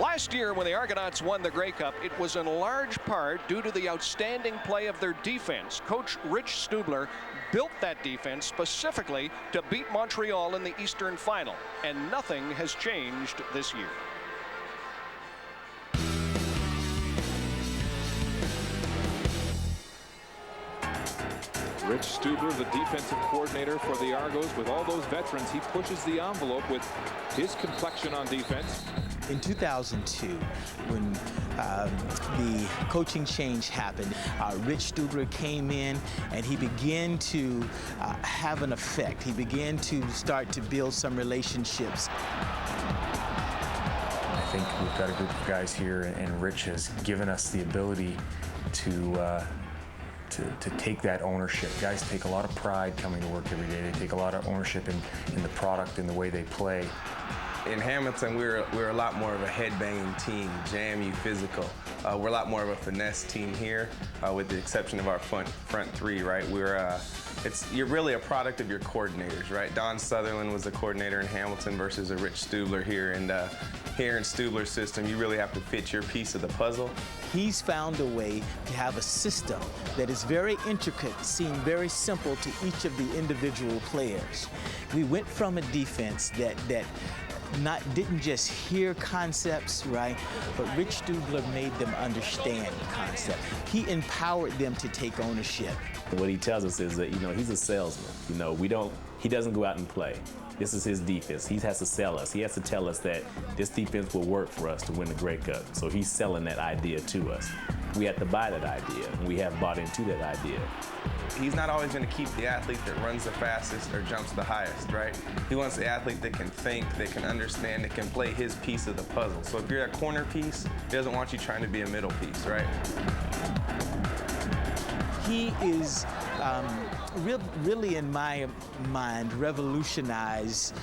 Last year, when the Argonauts won the Grey Cup, it was in large part due to the outstanding play of their defense. Coach Rich Stubler built that defense specifically to beat Montreal in the Eastern Final, and nothing has changed this year. Rich Stubler, the defensive coordinator for the Argos. With all those veterans, he pushes the envelope with his complexion on defense. In 2002, when the coaching change happened, Rich Stubler came in and he began to have an effect. He began to start to build some relationships. I think we've got a group of guys here, and Rich has given us the ability to take that ownership. Guys take a lot of pride coming to work every day. They take a lot of ownership in the product and the way they play. In Hamilton, we're a lot more of a head-banging team, jam-you, physical. We're a lot more of a finesse team here, with the exception of our front three, right? You're really a product of your coordinators, right? Don Sutherland was the coordinator in Hamilton versus a Rich Stubler here, and here in Stubler's system, you really have to fit your piece of the puzzle. He's found a way to have a system that is very intricate, seem very simple to each of the individual players. We went from a defense that didn't just hear concepts, right, but Rich Stubler made them understand the concept. He empowered them to take ownership. What he tells us is that, he's a salesman. He doesn't go out and play. This is his defense. He has to sell us. He has to tell us that this defense will work for us to win the Grey Cup. So he's selling that idea to us. We have to buy that idea, and we have bought into that idea. He's not always going to keep the athlete that runs the fastest or jumps the highest, right? He wants the athlete that can think, that can understand, that can play his piece of the puzzle. So if you're a corner piece, he doesn't want you trying to be a middle piece, right? He is really, in my mind, revolutionized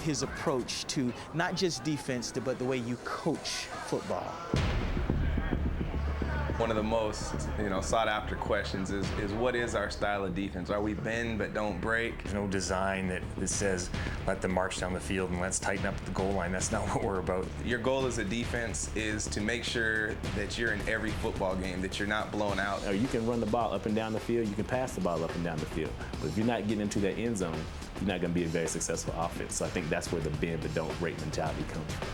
his approach to not just defense, but the way you coach football. One of the most sought after questions is what is our style of defense? Are we bend but don't break? There's no design that says let them march down the field and let's tighten up at the goal line. That's not what we're about. Your goal as a defense is to make sure that you're in every football game, that you're not blown out. You can run the ball up and down the field, you can pass the ball up and down the field, but if you're not getting into that end zone, you're not going to be a very successful offense. So I think that's where the bend but don't break mentality comes from.